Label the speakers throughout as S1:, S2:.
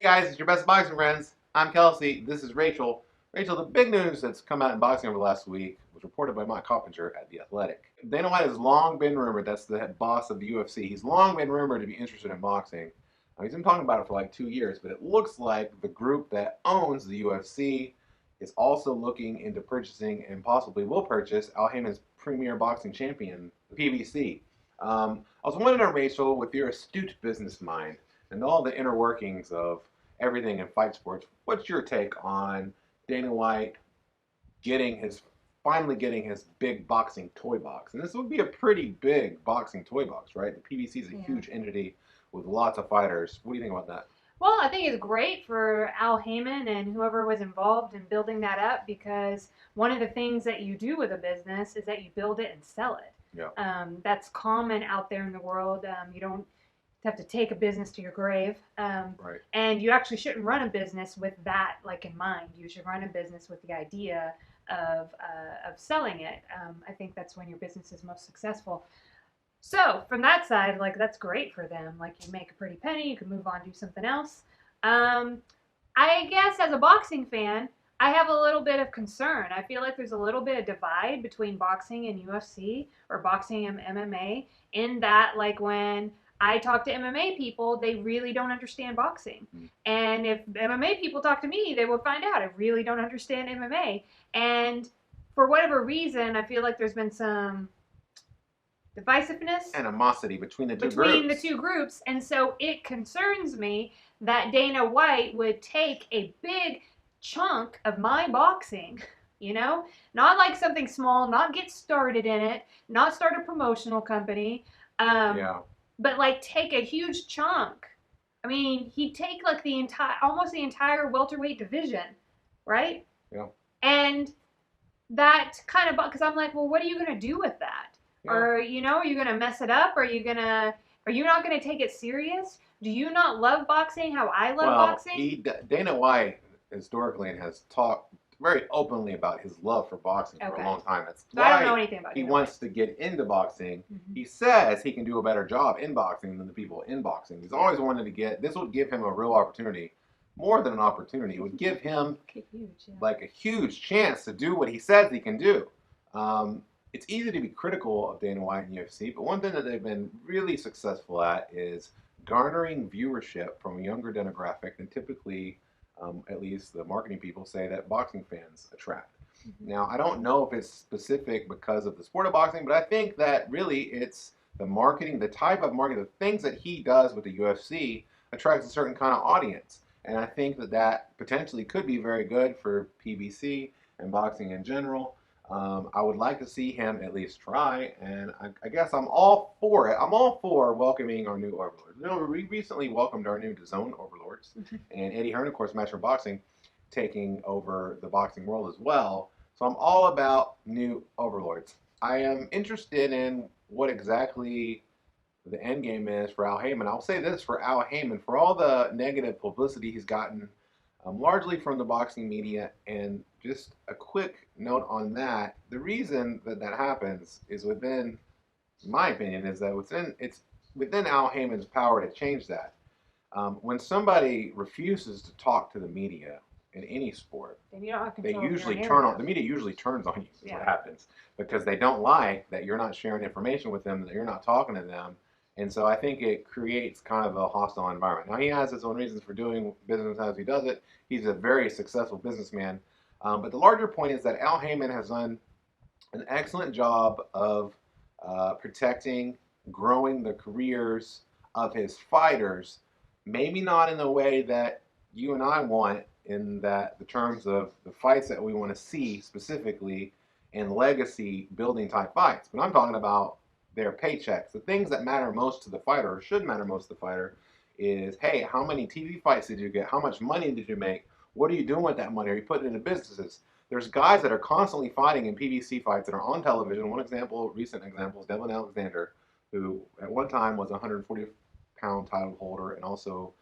S1: Guys, it's your best boxing friends. I'm Kelsey. This is Rachel. Rachel, the big news that's come out in boxing over the last week was reported by Mike Coppinger at The Athletic. Dana White has long been rumored, that's the boss of the UFC, he's long been rumored to be interested in boxing. He's been talking about it for like 2 years, but it looks like the group that owns the UFC is also looking into purchasing and possibly will purchase Al Haymon's premier boxing champion, the PBC. I was wondering, Rachel, with your astute business mind and all the inner workings of everything in fight sports, what's your take on Dana White finally getting his big boxing toy box? And this would be a pretty big boxing toy box, right? The PBC is a huge entity with lots of fighters. What do you think about that?
S2: Well, I think it's great for Al Haymon and whoever was involved in building that up, because one of the things that you do with a business is that you build it and sell it.
S1: Yeah.
S2: That's common out there in the world. You don't have to take a business to your grave.
S1: Right.
S2: And you actually shouldn't run a business with that in mind. You should run a business with the idea of selling it. I think that's when your business is most successful. So from that side, that's great for them. You make a pretty penny, you can move on, do something else. I guess as a boxing fan, I have a little bit of concern. I feel like there's a little bit of divide between boxing and UFC, or boxing and MMA, in that when I talk to MMA people, they really don't understand boxing. And if MMA people talk to me, they will find out I really don't understand MMA. And for whatever reason, I feel like there's been some divisiveness,
S1: animosity between the
S2: two groups. And so it concerns me that Dana White would take a big chunk of my boxing, not like something small, not get started in it, not start a promotional company, but take a huge chunk. I mean, he'd take almost the entire welterweight division, right?
S1: Yeah.
S2: And that kind of, because I'm like, well, what are you going to do with that? Yeah. Or, are you going to mess it up? Are you not going to take it serious? Do you not love boxing how I love boxing?
S1: Dana White historically has talked very openly about his love for boxing for a long time. That's why
S2: I don't know anything about
S1: he wants to get into boxing. Mm-hmm. He says he can do a better job in boxing than the people in boxing. He's always wanted to this would give him a real opportunity, more than an opportunity. It would give him a huge chance to do what he says he can do. It's easy to be critical of Dana White and UFC, but one thing that they've been really successful at is garnering viewership from a younger demographic than typically, at least the marketing people say, that boxing fans attract. Mm-hmm. Now, I don't know if it's specific because of the sport of boxing, but I think that really it's the marketing, the type of marketing, the things that he does with the UFC attracts a certain kind of audience. And I think that potentially could be very good for PBC and boxing in general. I would like to see him at least try, and I guess I'm all for it. I'm all for welcoming our new overlords. We recently welcomed our new DAZN overlords, and Eddie Hearn, of course, Master Boxing, taking over the boxing world as well. So I'm all about new overlords. I am interested in what exactly the end game is for Al Haymon. I'll say this for Al Haymon, for all the negative publicity he's gotten, largely from the boxing media, and just a quick note on that, the reason that happens is in my opinion, is that it's within Al Haymon's power to change that. When somebody refuses to talk to the media in any sport,
S2: then you don't have
S1: they
S2: control
S1: usually the media usually turns on you, is what happens, because they don't like that you're not sharing information with them, that you're not talking to them. And so I think it creates kind of a hostile environment. Now, he has his own reasons for doing business as he does it. He's a very successful businessman. But the larger point is that Al Haymon has done an excellent job of protecting, growing the careers of his fighters, maybe not in the way that you and I want, in that the terms of the fights that we want to see specifically in legacy building type fights. But I'm talking about their paychecks. The things that matter most to the fighter, or should matter most to the fighter, is, hey, how many TV fights did you get? How much money did you make? What are you doing with that money? Are you putting it into businesses? There's guys that are constantly fighting in PBC fights that are on television. Recent example is Devin Alexander, who at one time was a 140-pound title holder, and also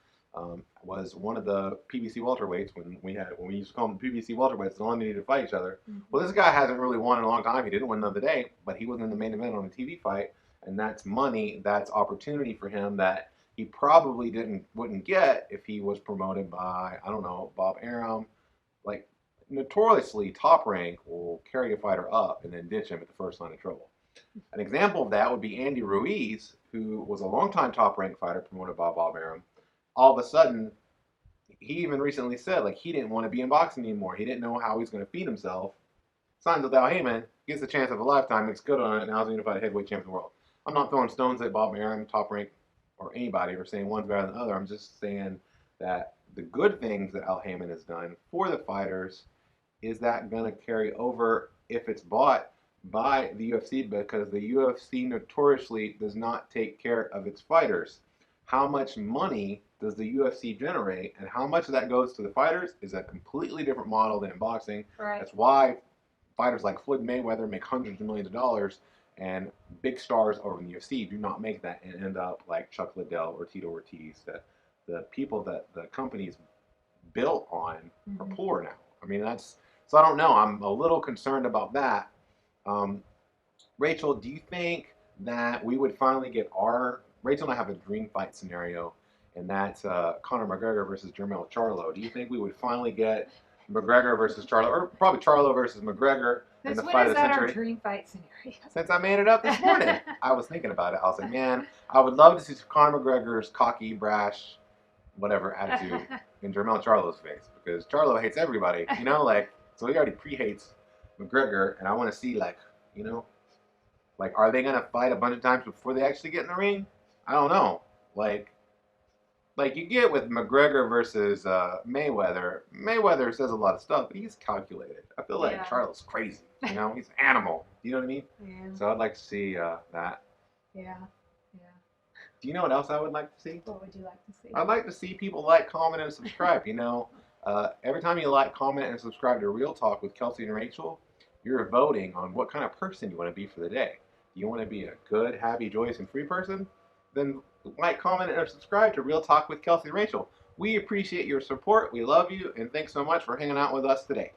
S1: was one of the PBC welterweights when we used to call them the PBC welterweights. The only needed to fight each other. Mm-hmm. Well, this guy hasn't really won in a long time. He didn't win the other day, but he was in the main event on a TV fight, and that's money, that's opportunity for him that he probably wouldn't get if he was promoted by, I don't know, Bob Arum. Like, notoriously, Top Rank will carry a fighter up and then ditch him at the first sign of trouble. An example of that would be Andy Ruiz, who was a longtime Top Rank fighter promoted by Bob Arum. All of a sudden, he even recently said, like, he didn't want to be in boxing anymore. He didn't know how he was going to feed himself. Signs with Al Haymon, gets a chance of a lifetime, makes good on it, and now he's a unified heavyweight champion of the world. I'm not throwing stones at Bob Arum, Top Rank, or anybody, or saying one's better than the other. I'm just saying that the good things that Al Haymon has done for the fighters, is that going to carry over if it's bought by the UFC? Because the UFC notoriously does not take care of its fighters. How much money does the UFC generate, and how much of that goes to the fighters is a completely different model than in boxing.
S2: Right.
S1: That's why fighters like Floyd Mayweather make hundreds of millions of dollars, and big stars over in the UFC do not make that and end up like Chuck Liddell or Tito Ortiz. That the people that the companies built on are poor now. I mean, so I don't know. I'm a little concerned about that. Rachel, do you think that we would finally get Rachel and I have a dream fight scenario, and that's Conor McGregor versus Jermell Charlo. Do you think we would finally get McGregor versus Charlo, or probably Charlo versus McGregor in the fight of the century?
S2: Our dream fight scenario?
S1: Since I made it up this morning, I was thinking about it. I was like, man, I would love to see Conor McGregor's cocky, brash, whatever attitude in Jermell Charlo's face, because Charlo hates everybody, you know, like, so he already pre-hates McGregor, and I want to see, like, you know, like, are they going to fight a bunch of times before they actually get in the ring? I don't know. Like you get with McGregor versus Mayweather. Mayweather says a lot of stuff, but he's calculated. I feel like Charlo's crazy. You know, he's an animal. You know what I mean?
S2: Yeah.
S1: So I'd like to see that.
S2: Yeah. Yeah.
S1: Do you know what else I would like to see?
S2: What would you like to see?
S1: I'd like to see people like, comment, and subscribe. You know, every time you like, comment, and subscribe to Real Talk with Kelsey and Rachel, you're voting on what kind of person you want to be for the day. Do you want to be a good, happy, joyous, and free person? Then like, comment, and subscribe to Real Talk with Kelsey and Rachel. We appreciate your support. We love you, and thanks so much for hanging out with us today.